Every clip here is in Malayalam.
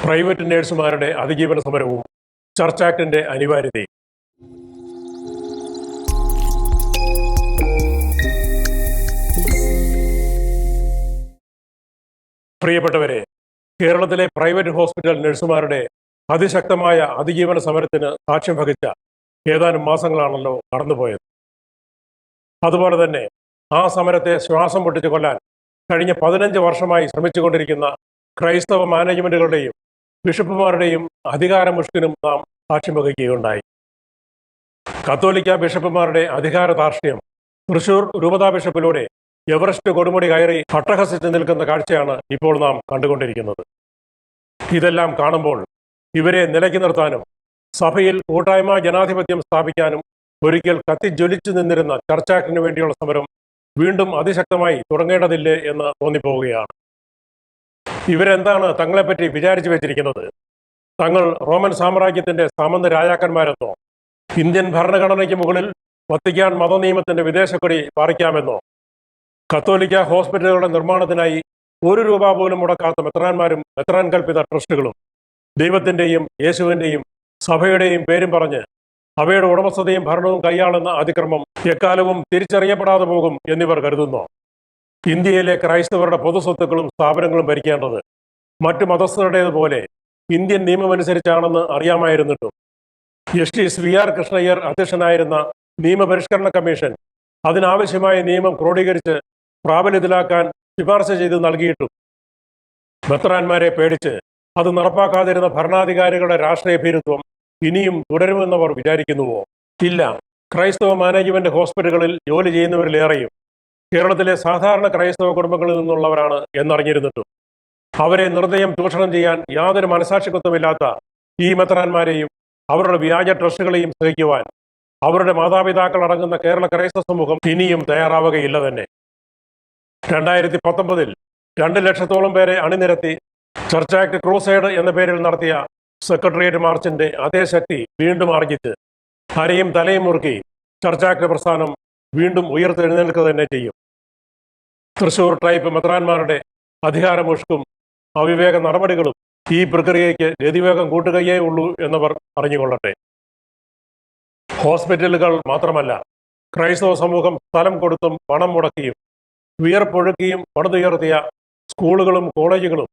പ്രൈവറ്റ് നഴ്സുമാരുടെ അതിജീവന സമരവും ചർച്ച് ആക്ടിന്റെ അനിവാര്യതയും. പ്രിയപ്പെട്ടവരെ, കേരളത്തിലെ പ്രൈവറ്റ് ഹോസ്പിറ്റൽ നഴ്സുമാരുടെ അതിശക്തമായ അതിജീവന സമരത്തിന് സാക്ഷ്യം വഹിച്ച ഏതാനും മാസങ്ങളാണല്ലോ കടന്നുപോയത്. അതുപോലെ തന്നെ ആ സമരത്തെ ശ്വാസം പൊട്ടിച്ചു കൊല്ലാൻ കഴിഞ്ഞ 15 വർഷമായി ശ്രമിച്ചുകൊണ്ടിരിക്കുന്ന ക്രൈസ്തവ മാനേജ്മെന്റുകളുടെയും ബിഷപ്പുമാരുടെയും അധികാരമുഷ്കിനും നാം സാക്ഷ്യം വഹിക്കുകയുണ്ടായി. കത്തോലിക്ക ബിഷപ്പുമാരുടെ അധികാര ധാർഷ്ട്യം തൃശൂർ രൂപതാ ബിഷപ്പിലൂടെ എവറസ്റ്റ് കൊടുമുടി കയറി അട്ടഹസിച്ച് നിൽക്കുന്ന കാഴ്ചയാണ് ഇപ്പോൾ നാം കണ്ടുകൊണ്ടിരിക്കുന്നത്. ഇതെല്ലാം കാണുമ്പോൾ ഇവരെ നിലയ്ക്ക് നിർത്താനും സഭയിൽ കൂട്ടായ്മ ജനാധിപത്യം സ്ഥാപിക്കാനും ഒരിക്കൽ കത്തിജ്വലിച്ചു നിന്നിരുന്ന ചർച്ച് ആക്ടിനു വേണ്ടിയുള്ള സമരം വീണ്ടും അതിശക്തമായി തുടങ്ങേണ്ടതില്ലേ എന്ന് തോന്നിപ്പോവുകയാണ്. ഇവരെന്താണ് തങ്ങളെപ്പറ്റി വിചാരിച്ചു വെച്ചിരിക്കുന്നത്? തങ്ങൾ റോമൻ സാമ്രാജ്യത്തിന്റെ സാമന്ത രാജാക്കന്മാരെന്നോ, ഇന്ത്യൻ ഭരണഘടനയ്ക്ക് മുകളിൽ വത്തിക്കാൻ മതനിയമത്തിന്റെ വിദേശക്കൊടി പാറിക്കാമെന്നോ, കത്തോലിക്ക ഹോസ്പിറ്റലുകളുടെ നിർമ്മാണത്തിനായി 1 രൂപ പോലും മുടക്കാത്ത മെത്രാന്മാരും മെത്രാൻ കൽപ്പിത ട്രസ്റ്റുകളും ദൈവത്തിന്റെയും യേശുവിന്റെയും സഭയുടെയും പേരും പറഞ്ഞ് അവയുടെ ഉടമസ്ഥതയും ഭരണവും കൈയാളുന്ന അതിക്രമം എക്കാലവും തിരിച്ചറിയപ്പെടാതെ പോകും എന്നിവർ കരുതുന്നു. ഇന്ത്യയിലെ ക്രൈസ്തവരുടെ പൊതുസ്വത്തുക്കളും സ്ഥാപനങ്ങളും ഭരിക്കേണ്ടത് മറ്റു മതസ്ഥരുടേതുപോലെ Indian നിയമമനുസരിച്ചാണെന്ന് അറിയാമായിരുന്നിട്ടും justice VR Krishna Iyer അധ്യക്ഷനായിരുന്ന നിയമപരിഷ്കരണ commission അതിനാവശ്യമായ നിയമം ക്രോഡീകരിച്ച് പ്രാബല്യത്തിലാക്കാൻ ശുപാർശ ചെയ്ത് നൽകിയിട്ടും മെത്രാന്മാരെ പേടിച്ച് അത് നടപ്പാക്കാതിരുന്ന ഭരണാധികാരികളുടെ രാഷ്ട്രീയ ഭീരുത്വം ഇനിയും തുടരുമെന്നവർ വിചാരിക്കുന്നുവോ? ഇല്ല. ക്രൈസ്തവ മാനേജ്മെന്റ് ഹോസ്പിറ്റലുകളിൽ ജോലി ചെയ്യുന്നവരിലേറെയും കേരളത്തിലെ സാധാരണ ക്രൈസ്തവ കുടുംബങ്ങളിൽ നിന്നുള്ളവരാണ് എന്നറിഞ്ഞിരുന്നിട്ടും അവരെ നിർദ്ദയം ചൂഷണം ചെയ്യാൻ യാതൊരു മനസാക്ഷിത്വമില്ലാത്ത ഈ മെത്രാന്മാരെയും അവരുടെ വ്യാജ ട്രസ്റ്റുകളെയും സഹിക്കുവാൻ അവരുടെ മാതാപിതാക്കൾ അടങ്ങുന്ന കേരള ക്രൈസ്തവ സമൂഹം ഇനിയും തയ്യാറാവുകയില്ല തന്നെ. 2019 2 ലക്ഷത്തോളം പേരെ അണിനിരത്തി ചർച്ച് ആക്ട് ക്രൂസൈഡ് എന്ന പേരിൽ നടത്തിയ സെക്രട്ടേറിയറ്റ് മാർച്ചിന്റെ അതേ ശക്തി വീണ്ടും ആർജിച്ച് അരയും തലയും മുറുക്കി ചർച്ച് ആക്ട് പ്രസ്ഥാനം വീണ്ടും ഉയർത്തെഴുന്നേൽക്കുക തന്നെ ചെയ്യും. തൃശൂർ ടൈപ്പ് മെത്രാന്മാരുടെ അധികാരമുഷ്കും അവിവേക നടപടികളും ഈ പ്രക്രിയയ്ക്ക് ഗതിവേഗം കൂട്ടുകയേ ഉള്ളൂ എന്നവർ അറിഞ്ഞുകൊള്ളട്ടെ. ഹോസ്പിറ്റലുകൾ മാത്രമല്ല, ക്രൈസ്തവ സമൂഹം സ്ഥലം കൊടുത്തും പണം മുടക്കിയും വിയർപ്പൊഴുക്കിയും പണിതുയർത്തിയ സ്കൂളുകളും കോളേജുകളും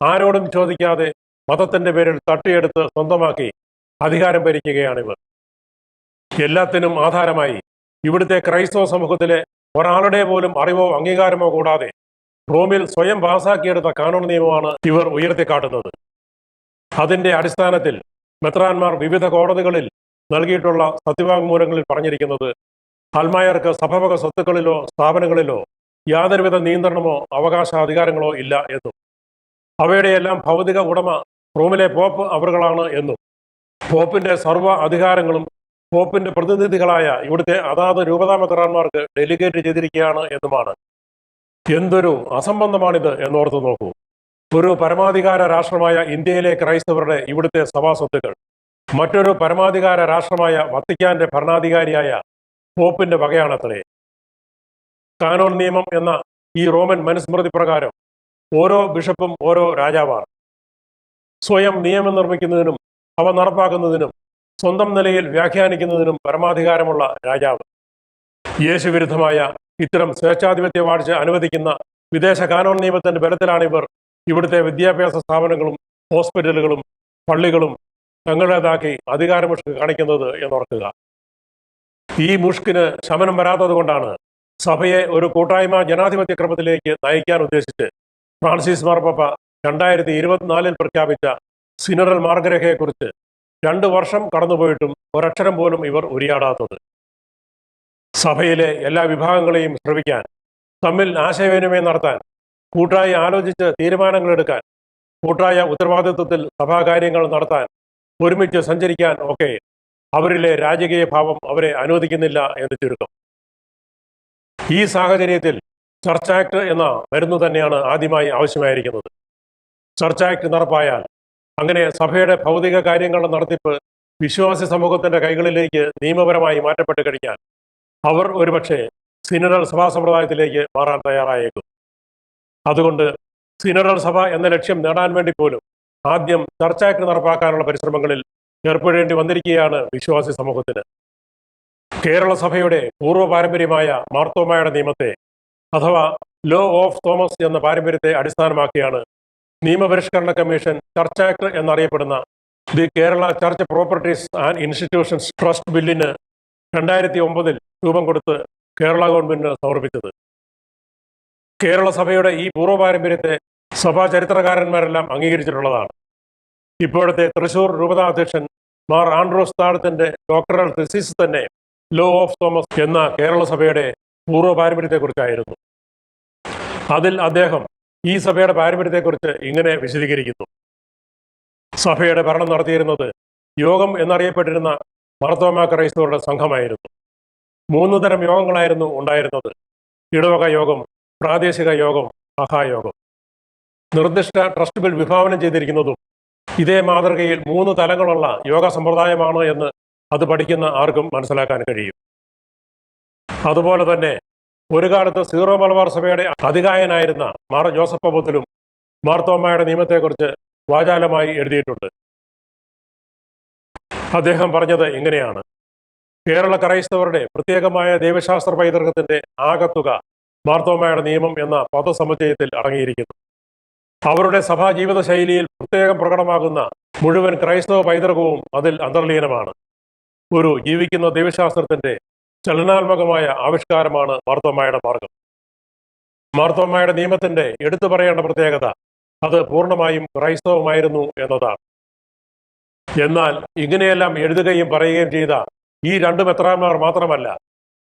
ആരോടും ചോദിക്കാതെ മതത്തിന്റെ പേരിൽ തട്ടിയെടുത്ത് സ്വന്തമാക്കി അധികാരം ഭരിക്കുകയാണിവർ. എല്ലാത്തിനും ആധാരമായി ഇവിടുത്തെ ക്രൈസ്തവ സമൂഹത്തിലെ ഒരാളുടെ പോലും അറിവോ അംഗീകാരമോ കൂടാതെ റോമിൽ സ്വയം പാസാക്കിയെടുത്ത കാനോൺ നിയമമാണ് ഇവർ ഉയർത്തിക്കാട്ടുന്നത്. അതിന്റെ അടിസ്ഥാനത്തിൽ മെത്രാന്മാർ വിവിധ കോടതികളിൽ നൽകിയിട്ടുള്ള സത്യവാങ്മൂലങ്ങളിൽ പറഞ്ഞിരിക്കുന്നത് അൽമായർക്ക് സഭവക സ്വത്തുക്കളിലോ സ്ഥാപനങ്ങളിലോ യാതൊരുവിധ നിയന്ത്രണമോ അവകാശാധികാരങ്ങളോ ഇല്ല എന്നും അവയുടെയെല്ലാം ഭൗതിക ഉടമ റോമിലെ പോപ്പ് അവറുകളാണ് എന്നും പോപ്പിന്റെ സർവ്വ അധികാരങ്ങളും പോപ്പിന്റെ പ്രതിനിധികളായ ഇവിടുത്തെ അതാത് രൂപതാ മെത്രാന്മാർക്ക് ഡെലിഗേറ്റ് ചെയ്തിരിക്കുകയാണ് എന്നുമാണ്. എന്തൊരു അസംബന്ധമാണിത് എന്നോർത്ത് നോക്കൂ. ഒരു പരമാധികാര രാഷ്ട്രമായ ഇന്ത്യയിലെ ക്രൈസ്തവരുടെ ഇവിടുത്തെ സഭാ സ്വത്തുക്കൾ മറ്റൊരു പരമാധികാര രാഷ്ട്രമായ വത്തിക്കാന്റെ ഭരണാധികാരിയായ പോപ്പിന്റെ വകയാണത്രേ. കാനോൺ നിയമം എന്ന ഈ റോമൻ മനുസ്മൃതി പ്രകാരം ഓരോ ബിഷപ്പും ഓരോ രാജാവാണ്. സ്വയം നിയമം നിർമ്മിക്കുന്നതിനും അവ നടപ്പാക്കുന്നതിനും സ്വന്തം നിലയിൽ വ്യാഖ്യാനിക്കുന്നതിനും പരമാധികാരമുള്ള രാജാവ്. യേശുവിരുദ്ധമായ ഇത്തരം സ്വേച്ഛാധിപത്യ വാഴ്ച അനുവദിക്കുന്ന വിദേശ കാനോൺ നിയമത്തിന്റെ ബലത്തിലാണ് ഇവർ ഇവിടുത്തെ വിദ്യാഭ്യാസ സ്ഥാപനങ്ങളും ഹോസ്പിറ്റലുകളും പള്ളികളും തങ്ങളുടേതാക്കി അധികാരമുഷ്ക് കാണിക്കുന്നത് എന്നോർക്കുക. ഈ മുഷ്കിന് ശമനം വരാത്തത് കൊണ്ടാണ് സഭയെ ഒരു കൂട്ടായ്മ ജനാധിപത്യ ക്രമത്തിലേക്ക് നയിക്കാൻ ഉദ്ദേശിച്ച് ഫ്രാൻസിസ് മാർപ്പാപ്പ 2024 പ്രഖ്യാപിച്ച സിനറൽ മാർഗരേഖയെക്കുറിച്ച് 2 വർഷം കടന്നുപോയിട്ടും ഒരക്ഷരം പോലും ഇവർ ഉരിയാടാത്തത്. സഭയിലെ എല്ലാ വിഭാഗങ്ങളെയും ശ്രവിക്കാൻ, തമ്മിൽ ആശയവിനിമയം നടത്താൻ, കൂട്ടായി ആലോചിച്ച് തീരുമാനങ്ങൾ എടുക്കാൻ, കൂട്ടായ ഉത്തരവാദിത്വത്തിൽ സഭാകാര്യങ്ങൾ നടത്താൻ, ഒരുമിച്ച് സഞ്ചരിക്കാൻ ഒക്കെ അവരിലെ രാജകീയ ഭാവം അവരെ അനുവദിക്കുന്നില്ല എന്ന് ചുരുക്കം. ഈ സാഹചര്യത്തിൽ ചർച്ച് ആക്ട് എന്ന മരുന്ന് തന്നെയാണ് ആദ്യമായി ആവശ്യമായിരിക്കുന്നത്. ചർച്ച് ആക്ട് നടപ്പായാൽ അങ്ങനെ സഭയുടെ ഭൗതിക കാര്യങ്ങളുടെ നടത്തിപ്പ് വിശ്വാസി സമൂഹത്തിന്റെ കൈകളിലേക്ക് നിയമപരമായി മാറ്റപ്പെട്ട് കഴിഞ്ഞാൽ അവർ ഒരുപക്ഷെ സിനറൽ സഭാ സമ്പ്രദായത്തിലേക്ക് മാറാൻ തയ്യാറായേക്കും. അതുകൊണ്ട് സിനറൽ സഭ എന്ന ലക്ഷ്യം നേടാൻ വേണ്ടി പോലും ആദ്യം ചർച്ച് ആക്ട് നടപ്പാക്കാനുള്ള പരിശ്രമങ്ങളിൽ ഏർപ്പെടേണ്ടി വന്നിരിക്കുകയാണ് വിശ്വാസി സമൂഹത്തിന്. കേരള സഭയുടെ പൂർവ്വ പാരമ്പര്യമായ മാർത്തോമായുടെ നിയമത്തെ അഥവാ ലോ ഓഫ് തോമസ് എന്ന പാരമ്പര്യത്തെ അടിസ്ഥാനമാക്കിയാണ് നിയമപരിഷ്കരണ കമ്മീഷൻ ചർച്ച് ആക്ട് എന്നറിയപ്പെടുന്ന the Kerala church properties and institutions trust ബില്ലിന് 2009 രൂപം കൊടുത്ത് കേരള ഗവൺമെന്റിന് സമർപ്പിച്ചത്. കേരള സഭയുടെ ഈ പൂർവ്വ പാരമ്പര്യത്തെ സഭാ ചരിത്രകാരന്മാരെല്ലാം അംഗീകരിച്ചിട്ടുള്ളതാണ്. ഇപ്പോഴത്തെ തൃശൂർ രൂപതാധ്യക്ഷൻ മാർ ആൻഡ്രോസ് താഴത്തിന്റെ ഡോക്ടറൽ തിസിസ് തന്നെ ലോ ഓഫ് തോമസ് എന്ന കേരള സഭയുടെ പൂർവ്വ പാരമ്പര്യത്തെക്കുറിച്ചായിരുന്നു. അതിൽ അദ്ദേഹം ഈ സഭയുടെ പാരമ്പര്യത്തെക്കുറിച്ച് ഇങ്ങനെ വിശദീകരിക്കുന്നു. സഭയുടെ ഭരണം നടത്തിയിരുന്നത് യോഗം എന്നറിയപ്പെട്ടിരുന്ന മാർത്തോമാ ക്രൈസ്തവരുടെ സംഘമായിരുന്നു. 3 തരം യോഗങ്ങളായിരുന്നു ഉണ്ടായിരുന്നത്: ഇടവക യോഗം, പ്രാദേശിക യോഗം, മഹായോഗം. നിർദ്ദിഷ്ട ട്രസ്റ്റ് ബിൽ വിഭാവനം ചെയ്തിരിക്കുന്നതും ഇതേ മാതൃകയിൽ 3 തലങ്ങളുള്ള യോഗ സമ്പ്രദായമാണ് എന്ന് അത് പഠിക്കുന്ന ആർക്കും മനസ്സിലാക്കാൻ കഴിയും. അതുപോലെ തന്നെ ഒരു കാലത്ത് സീറോ മലബാർ സഭയുടെ അധികായനായിരുന്ന മാർ ജോസഫ് പൗലോസിലും മാർത്തോമായുടെ നിയമത്തെക്കുറിച്ച് വാചാലമായി എഴുതിയിട്ടുണ്ട്. അദ്ദേഹം പറഞ്ഞത് ഇങ്ങനെയാണ്: കേരള ക്രൈസ്തവരുടെ പ്രത്യേകമായ ദൈവശാസ്ത്ര പൈതൃകത്തിന്റെ ആകത്തുക മാർത്തോമായുടെ നിയമം എന്ന പദസമുച്ചയത്തിൽ അടങ്ങിയിരിക്കുന്നു. അവരുടെ സഭാ ജീവിത ശൈലിയിൽ പ്രത്യേകം പ്രകടമാകുന്ന മുഴുവൻ ക്രൈസ്തവ പൈതൃകവും അതിൽ അന്തർലീനമാണ്. ഒരു ജീവിക്കുന്ന ദൈവശാസ്ത്രത്തിന്റെ ചലനാത്മകമായ ആവിഷ്കാരമാണ് മാർത്തോമായുടെ മാർഗം. മാർത്തോമായുടെ നിയമത്തിന്റെ എടുത്തു പറയേണ്ട പ്രത്യേകത അത് പൂർണ്ണമായും ക്രൈസ്തവമായിരുന്നു എന്നതാണ്. എന്നാൽ ഇങ്ങനെയെല്ലാം എഴുതുകയും പറയുകയും ചെയ്ത ഈ 2 മെത്രാന്മാർ മാത്രമല്ല,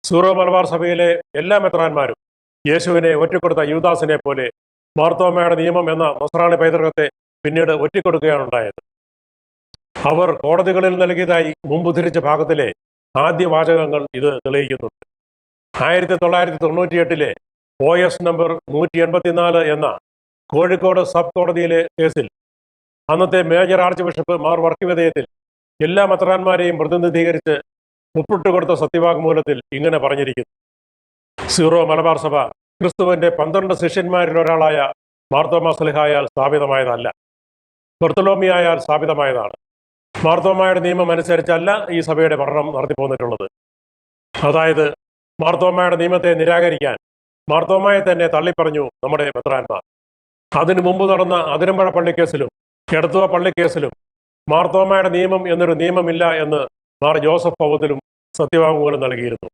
സീറോ മലബാർ സഭയിലെ എല്ലാ മെത്രാന്മാരും യേശുവിനെ ഒറ്റിക്കൊടുത്ത യൂദാസിനെ പോലെ മാർത്തോമായുടെ നിയമം എന്ന നസ്രാണി പൈതൃകത്തെ പിന്നീട് ഒറ്റിക്കൊടുക്കുകയാണ് ഉണ്ടായത്. അവർ കോടതികളിൽ നൽകിയതായി മുമ്പ് ഉദ്ധരിച്ച ഭാഗത്തിലെ ആദ്യ വാചകങ്ങൾ ഇത് തെളിയിക്കുന്നുണ്ട്. 1998 OS നമ്പർ 184 എന്ന കോഴിക്കോട് സബ് കോടതിയിലെ കേസിൽ അന്നത്തെ മേജർ ആർച്ച് ബിഷപ്പ് മാർ വർക്കിവിധേയത്തിൽ എല്ലാ മെത്രാന്മാരെയും പ്രതിനിധീകരിച്ച് ഒപ്പിട്ട് കൊടുത്ത സത്യവാങ്മൂലത്തിൽ ഇങ്ങനെ പറഞ്ഞിരിക്കുന്നു: സീറോ മലബാർ സഭ ക്രിസ്തുവിന്റെ 12 ശിഷ്യന്മാരിൽ ഒരാളായ മാർത്തോമാ സ്ലീഹായാൽ സ്ഥാപിതമായതല്ല, ബർത്തലോമിയായാൽ സ്ഥാപിതമായതാണ്. മാർത്തോമായുടെ നിയമം അനുസരിച്ചല്ല ഈ സഭയുടെ പഠനം നടത്തിപ്പോന്നിട്ടുള്ളത്. അതായത് മാർത്തോമായുടെ നിയമത്തെ നിരാകരിക്കാൻ മാർത്തോമായെ തന്നെ തള്ളിപ്പറഞ്ഞു നമ്മുടെ മെത്രാന്മാർ. അതിനു മുമ്പ് നടന്ന അതിരമ്പഴ പള്ളിക്കേസിലും എടത്തുവ പള്ളിക്കേസിലും മാർത്തോമായുടെ നിയമം എന്നൊരു നിയമമില്ല എന്ന് മാർ ജോസഫ് പൗലോസിലും സത്യവാങ്മൂലം നൽകിയിരുന്നു.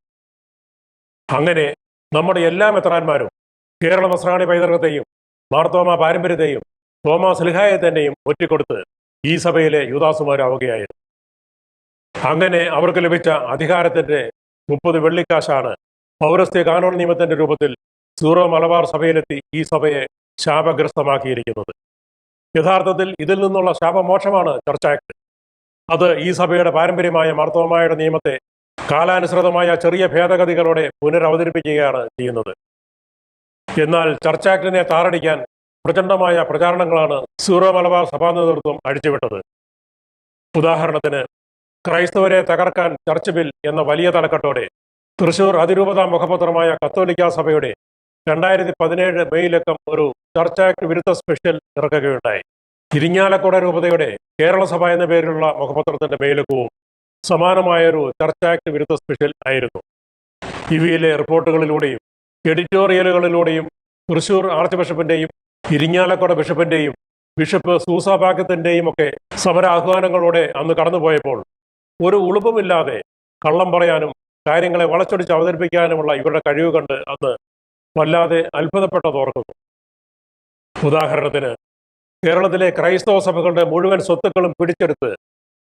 അങ്ങനെ നമ്മുടെ എല്ലാ മെത്രാന്മാരും കേരള നസ്രാണി പൈതൃകത്തെയും മാർത്തോമാ പാരമ്പര്യത്തെയും തോമാ സ്ലീഹായെ തന്നെയും ഒറ്റിക്കൊടുത്ത് ഈ സഭയിലെ യൂദാസുമാരാവുകയായിരുന്നു. അങ്ങനെ അവർക്ക് ലഭിച്ച അധികാരത്തിന്റെ 30 വെള്ളിക്കാശാണ് പൗരസ്ത്യ കാനോൻ നിയമത്തിന്റെ രൂപത്തിൽ സീറോ മലബാർ സഭയിലെത്തി ഈ സഭയെ ശാപഗ്രസ്തമാക്കിയിരിക്കുന്നത്. യഥാർത്ഥത്തിൽ ഇതിൽ നിന്നുള്ള ശാപമോക്ഷമാണ് ചർച്ച് ആക്ട്. അത് ഈ സഭയുടെ പാരമ്പര്യമായ മാർത്തോമായുടെ നിയമത്തെ കാലാനുസൃതമായ ചെറിയ ഭേദഗതികളോടെ പുനരവതരിപ്പിക്കുകയാണ് ചെയ്യുന്നത്. എന്നാൽ ചർച്ച് ആക്ടിനെ താറടിക്കാൻ പ്രചണ്ഡമായ പ്രചാരണങ്ങളാണ് സീറോ മലബാർ സഭാ നേതൃത്വം അഴിച്ചുവിട്ടത്. ഉദാഹരണത്തിന്, ക്രൈസ്തവരെ തകർക്കാൻ ചർച്ച് ബിൽ എന്ന വലിയ തലക്കെട്ടോടെ തൃശൂർ അതിരൂപത മുഖപത്രമായ കത്തോലിക്ക സഭയുടെ 2017 മെയ്യിലക്കം ഒരു ചർച്ച് ആക്ട് വിരുദ്ധ സ്പെഷ്യൽ ഇറക്കുകയുണ്ടായി. ഇരിങ്ങാലക്കുട രൂപതയുടെ കേരള സഭ എന്ന പേരിലുള്ള മുഖപത്രത്തിന്റെ മെയ്ലക്കവും സമാനമായൊരു ചർച്ച് ആക്ട് വിരുദ്ധ സ്പെഷ്യൽ ആയിരുന്നു. ഇവയിലെ റിപ്പോർട്ടുകളിലൂടെയും എഡിറ്റോറിയലുകളിലൂടെയും തൃശൂർ ആർച്ച് ബിഷപ്പിന്റെയും ഇരിങ്ങാലക്കുട ബിഷപ്പിന്റെയും ബിഷപ്പ് സൂസാഭാഗ്യത്തിന്റെയും ഒക്കെ സമരാഹ്വാനങ്ങളോടെ അന്ന് കടന്നുപോയപ്പോൾ ഒരു ഉളുപ്പുമില്ലാതെ കള്ളം പറയാനും കാര്യങ്ങളെ വളച്ചൊടിച്ച് അവതരിപ്പിക്കാനുമുള്ള ഇവരുടെ കഴിവ് കണ്ട് അന്ന് വല്ലാതെ അത്ഭുതപ്പെട്ടതോർക്കുന്നു. ഉദാഹരണത്തിന്, കേരളത്തിലെ ക്രൈസ്തവ സഭകളുടെ മുഴുവൻ സ്വത്തുക്കളും പിടിച്ചെടുത്ത്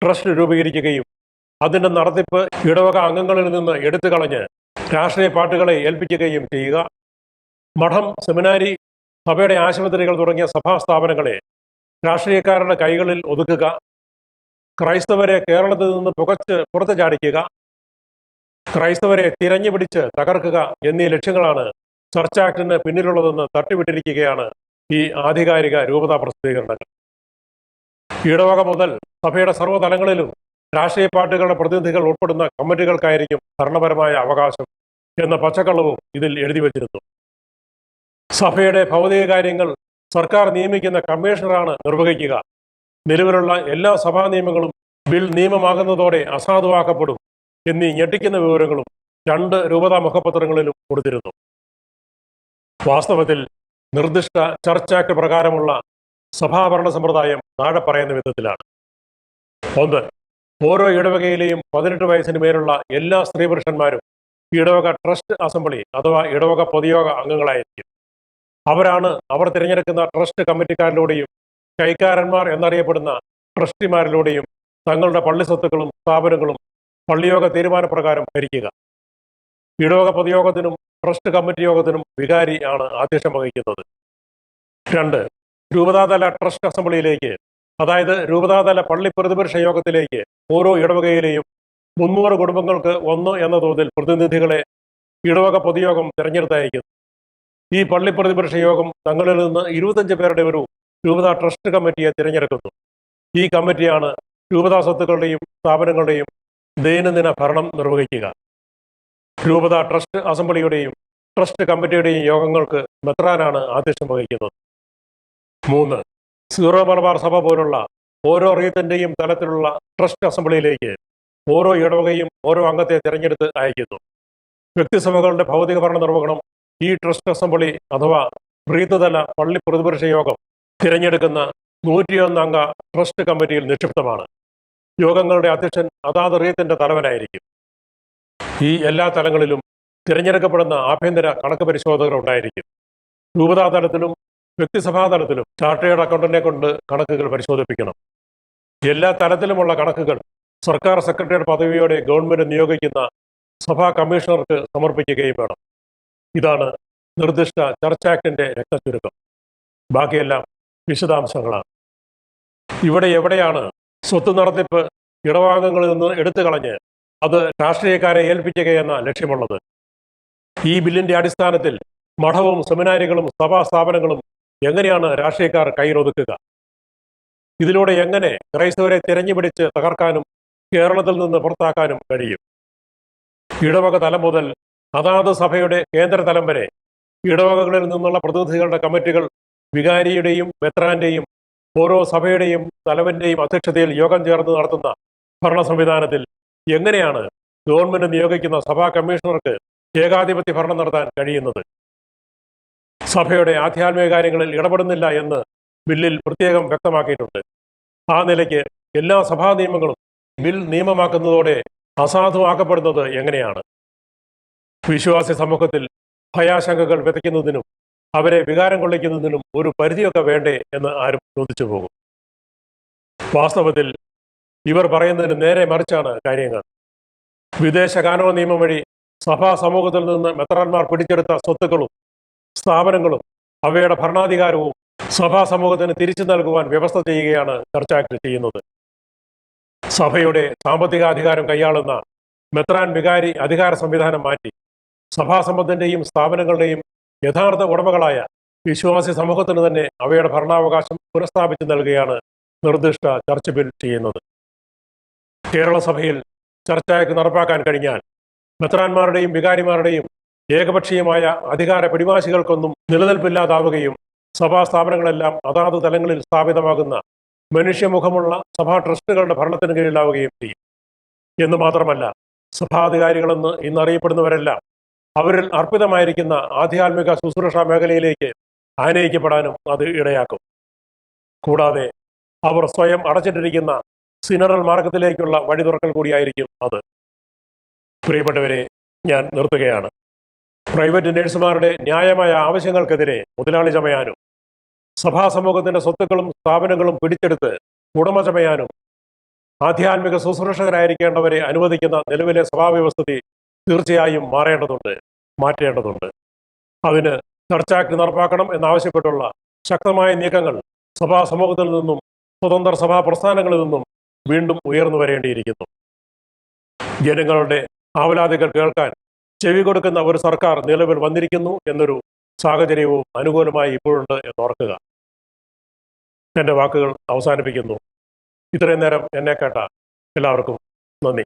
ട്രസ്റ്റ് രൂപീകരിക്കുകയും അതിന്റെ നടത്തിപ്പ് ഇടവക അംഗങ്ങളിൽ നിന്ന് എടുത്തു കളഞ്ഞ് രാഷ്ട്രീയ പാർട്ടികളെ ഏൽപ്പിക്കുകയും ചെയ്യുക, മഠം, സെമിനാരി, സഭയുടെ ആശുപത്രികൾ തുടങ്ങിയ സഭാ സ്ഥാപനങ്ങളെ രാഷ്ട്രീയക്കാരുടെ കൈകളിൽ ഒതുക്കുക, ക്രൈസ്തവരെ കേരളത്തിൽ നിന്ന് പുറത്തു ചാടിക്കുക, ക്രൈസ്തവരെ തിരഞ്ഞു പിടിച്ച് തകർക്കുക എന്നീ ലക്ഷ്യങ്ങളാണ് ചർച്ച് ആക്ടിന് പിന്നിലുള്ളതെന്ന് തട്ടിവിട്ടിരിക്കുകയാണ് ഈ ആധികാരിക രൂപതാ പ്രസിദ്ധീകരണങ്ങൾ. ഇടവക മുതൽ സഭയുടെ സർവ്വതലങ്ങളിലും രാഷ്ട്രീയ പാർട്ടികളുടെ പ്രതിനിധികൾ ഉൾപ്പെടുന്ന കമ്മിറ്റികൾക്കായിരിക്കും ഭരണപരമായ അവകാശം എന്ന പച്ചക്കള്ളവും ഇതിൽ എഴുതി വച്ചിരുന്നു. സഭയുടെ ഭൗതിക കാര്യങ്ങൾ സർക്കാർ നിയമിക്കുന്ന കമ്മീഷണറാണ് നിർവഹിക്കുക. നിലവിലുള്ള എല്ലാ സഭാ നിയമങ്ങളും ബിൽ നിയമമാകുന്നതോടെ അസാധുവാക്കപ്പെടും എന്നീ ഞെട്ടിക്കുന്ന വിവരങ്ങളും 2 രൂപതാ മുഖപത്രങ്ങളിലും കൊടുത്തിരുന്നു. വാസ്തവത്തിൽ നിർദ്ദിഷ്ട ചർച്ച് ആക്ട് പ്രകാരമുള്ള സഭാഭരണ സമ്പ്രദായം താഴെ പറയുന്ന വിധത്തിലാണ്. 1. ഓരോ ഇടവകയിലെയും 18 വയസ്സിന് മേലുള്ള എല്ലാ സ്ത്രീ പുരുഷന്മാരും ഇടവക ട്രസ്റ്റ് അസംബ്ലി അഥവാ ഇടവക പൊതുയോഗ അംഗങ്ങളായിരിക്കും. അവരാണ് അവർ തിരഞ്ഞെടുക്കുന്ന ട്രസ്റ്റ് കമ്മിറ്റിക്കാരിലൂടെയും കൈക്കാരന്മാർ എന്നറിയപ്പെടുന്ന ട്രസ്റ്റിമാരിലൂടെയും തങ്ങളുടെ പള്ളി സ്വത്തുക്കളും സ്ഥാപനങ്ങളും പള്ളിയോഗ തീരുമാനപ്രകാരം ഭരിക്കുക. ഇടവക പൊതുയോഗത്തിനും ട്രസ്റ്റ് കമ്മിറ്റി യോഗത്തിനും വികാരി ആണ് ആധ്യക്ഷം വഹിക്കുന്നത്. 2. രൂപതാതല ട്രസ്റ്റ് അസംബ്ലിയിലേക്ക്, അതായത് രൂപതാതല പള്ളി പ്രതിപക്ഷ യോഗത്തിലേക്ക് ഓരോ ഇടവകയിലെയും 300 കുടുംബങ്ങൾക്ക് 1 എന്ന തോതിൽ പ്രതിനിധികളെ ഇടവക പൊതുയോഗം തിരഞ്ഞെടുത്തയക്കുന്നു. ഈ പള്ളി പ്രതിപക്ഷ യോഗം തങ്ങളിൽ നിന്ന് 25 പേരുടെ ഒരു രൂപതാ ട്രസ്റ്റ് കമ്മിറ്റിയെ തിരഞ്ഞെടുക്കുന്നു. ഈ കമ്മിറ്റിയാണ് രൂപതാ സ്വത്തുക്കളുടെയും സ്ഥാപനങ്ങളുടെയും ദൈനംദിന ഭരണം നിർവഹിക്കുക. രൂപതാ ട്രസ്റ്റ് അസംബ്ലിയുടെയും ട്രസ്റ്റ് കമ്മിറ്റിയുടെയും യോഗങ്ങൾക്ക് മെത്രാനാണ് ആധ്യക്ഷം വഹിക്കുന്നത്. 3. സീറോ മലബാർ സഭ പോലുള്ള ഓരോ റീത്തിന്റെയും തലത്തിലുള്ള ട്രസ്റ്റ് അസംബ്ലിയിലേക്ക് ഓരോ ഇടവകയും ഓരോ അംഗത്തെ തിരഞ്ഞെടുത്ത് അയക്കുന്നു. വ്യക്തിസഭകളുടെ ഭൗതിക ഭരണ നിർവഹണം ഈ ട്രസ്റ്റ് അസംബ്ലി അഥവാ റീത്ത് തല പള്ളി പ്രതിപക്ഷ യോഗം തിരഞ്ഞെടുക്കുന്ന 101 അംഗ ട്രസ്റ്റ് കമ്മിറ്റിയിൽ നിക്ഷിപ്തമാണ്. യോഗങ്ങളുടെ അധ്യക്ഷൻ അതാത് റീത്തിന്റെ തലവനായിരിക്കും. ഈ എല്ലാ തലങ്ങളിലും തിരഞ്ഞെടുക്കപ്പെടുന്ന ആഭ്യന്തര കണക്ക് പരിശോധകർ ഉണ്ടായിരിക്കും. രൂപതാ തലത്തിലും വ്യക്തിസഭാ തലത്തിലും ചാർട്ടേഡ് അക്കൗണ്ടന്റിനെ കൊണ്ട് കണക്കുകൾ പരിശോധിപ്പിക്കണം. എല്ലാ തലത്തിലുമുള്ള കണക്കുകൾ സർക്കാർ സെക്രട്ടറിയുടെ പദവിയോടെ ഗവൺമെന്റ് നിയോഗിക്കുന്ന സഭാ കമ്മീഷണർക്ക് സമർപ്പിക്കുകയും വേണം. ഇതാണ് നിർദ്ദിഷ്ട ചർച്ച് ആക്ടിന്റെ രക്തചുരുക്കം. ബാക്കിയെല്ലാം വിശദാംശങ്ങളാണ്. ഇവിടെ എവിടെയാണ് സ്വത്ത് നടത്തിപ്പ് ഇടവാംഗങ്ങളിൽ നിന്ന് എടുത്തു കളഞ്ഞ് അത് രാഷ്ട്രീയക്കാരെ ഏൽപ്പിക്കുകയെന്ന ലക്ഷ്യമുള്ളത്? ഈ ബില്ലിന്റെ അടിസ്ഥാനത്തിൽ മഠവും സെമിനാരികളും സഭാ സ്ഥാപനങ്ങളും എങ്ങനെയാണ് രാഷ്ട്രീയക്കാർ കയ്യിലൊതുക്കുക? ഇതിലൂടെ എങ്ങനെ ക്രൈസ്തവരെ തിരഞ്ഞുപിടിച്ച് തകർക്കാനും കേരളത്തിൽ നിന്ന് പുറത്താക്കാനും കഴിയും? ഇടവക തലം മുതൽ അതാത് സഭയുടെ കേന്ദ്ര തലം വരെ ഇടവകകളിൽ നിന്നുള്ള പ്രതിനിധികളുടെ കമ്മിറ്റികൾ വികാരിയുടെയും മെത്രാന്റെയും ഓരോ സഭയുടെയും തലവന്റെയും അധ്യക്ഷതയിൽ യോഗം ചേർന്ന് നടത്തുന്ന ഭരണ സംവിധാനത്തിൽ എങ്ങനെയാണ് ഗവൺമെന്റ് നിയോഗിക്കുന്ന സഭാ കമ്മീഷണർക്ക് ഏകാധിപത്യ ഭരണം നടത്താൻ കഴിയുന്നത്? സഭയുടെ ആധ്യാത്മിക കാര്യങ്ങളിൽ ഇടപെടുന്നില്ല എന്ന് ബില്ലിൽ പ്രത്യേകം വ്യക്തമാക്കിയിട്ടുണ്ട്. ആ നിലയ്ക്ക് എല്ലാ സഭാ നിയമങ്ങളും ബിൽ നിയമമാക്കുന്നതോടെ അസാധുവാക്കപ്പെടുന്നത് എങ്ങനെയാണ്? വിശ്വാസി സമൂഹത്തിൽ ഭയാശങ്കകൾ വിതയ്ക്കുന്നതിനും അവരെ വികാരം കൊള്ളിക്കുന്നതിനും ഒരു പരിധിയൊക്കെ വേണ്ടേ എന്ന് ആരും ചോദിച്ചു പോകും. വാസ്തവത്തിൽ ഇവർ പറയുന്നതിന് നേരെ മറിച്ചാണ് കാര്യങ്ങൾ. വിദേശ കാനോ നിയമം വഴി സഭാ സമൂഹത്തിൽ നിന്ന് മെത്രാന്മാർ പിടിച്ചെടുത്ത സ്വത്തുക്കളും സ്ഥാപനങ്ങളും അവയുടെ ഭരണാധികാരവും സഭാ സമൂഹത്തിന് തിരിച്ചു നൽകുവാൻ വ്യവസ്ഥ ചെയ്യുകയാണ് ചർച്ച് ആക്ട് ചെയ്യുന്നത്. സഭയുടെ സാമ്പത്തികാധികാരം കൈയാളുന്ന മെത്രാൻ വികാരി അധികാര സംവിധാനം മാറ്റി സഭാസമ്പത്തിന്റെയും സ്ഥാപനങ്ങളുടെയും യഥാർത്ഥ ഉടമകളായ വിശ്വാസി സമൂഹത്തിന് തന്നെ അവയുടെ ഭരണാവകാശം പുനഃസ്ഥാപിച്ചു നൽകുകയാണ് നിർദ്ദിഷ്ട ചർച്ച് ബിൽ ചെയ്യുന്നത്. കേരള സഭയിൽ ചർച്ച് ആക്ട് നടപ്പാക്കാൻ കഴിഞ്ഞാൽ മെത്രാന്മാരുടെയും വികാരിമാരുടെയും ഏകപക്ഷീയമായ അധികാര പിടിവാശികൾക്കൊന്നും നിലനിൽപ്പില്ലാതാവുകയും സഭാ സ്ഥാപനങ്ങളെല്ലാം അതാത് തലങ്ങളിൽ സ്ഥാപിതമാകുന്ന മനുഷ്യമുഖമുള്ള സഭാ ട്രസ്റ്റുകളുടെ ഭരണത്തിന് കീഴിലാവുകയും ചെയ്യും. എന്ന് മാത്രമല്ല, സഭാധികാരികളെന്ന് ഇന്നറിയപ്പെടുന്നവരെല്ലാം അവരിൽ അർപ്പിതമായിരിക്കുന്ന ആധ്യാത്മിക ശുശ്രൂഷ മേഖലയിലേക്ക് ആനയിക്കപ്പെടാനും അത് ഇടയാക്കും. കൂടാതെ അവർ സ്വയം അടച്ചിട്ടിരിക്കുന്ന സിനറൽ മാർഗത്തിലേക്കുള്ള വഴി തുറക്കൽ കൂടിയായിരിക്കും അത്. പ്രിയപ്പെട്ടവരെ, ഞാൻ നിർത്തുകയാണ്. പ്രൈവറ്റ് നഴ്സുമാരുടെ ന്യായമായ ആവശ്യങ്ങൾക്കെതിരെ മുതലാളി ചമയാനും സഭാ സമൂഹത്തിന്റെ സ്വത്തുക്കളും സ്ഥാപനങ്ങളും പിടിച്ചെടുത്ത് ഉടമ ചമയാനും ആധ്യാത്മിക ശുശ്രൂഷകരായിരിക്കേണ്ടവരെ അനുവദിക്കുന്ന നിലവിലെ സഭാവ്യവസ്ഥിതി തീർച്ചയായും മാറ്റേണ്ടതുണ്ട്. അതിന് ചർച്ച് ആക്ട് നടപ്പാക്കണം എന്നാവശ്യപ്പെട്ടുള്ള ശക്തമായ നീക്കങ്ങൾ സഭാ സമൂഹത്തിൽ നിന്നും സ്വതന്ത്ര സഭാ പ്രസ്ഥാനങ്ങളിൽ നിന്നും വീണ്ടും ഉയർന്നു വരേണ്ടിയിരിക്കുന്നു. ജനങ്ങളുടെ ആവലാതികൾ കേൾക്കാൻ ചെവി കൊടുക്കുന്ന ഒരു സർക്കാർ നിലവിൽ വന്നിരിക്കുന്നു എന്നൊരു സാഹചര്യവും അനുകൂലമായി ഇപ്പോഴുണ്ട് എന്നോർക്കുക. എൻ്റെ വാക്കുകൾ അവസാനിപ്പിക്കുന്നു. ഇത്രയും നേരം എന്നെ കേട്ട എല്ലാവർക്കും നന്ദി.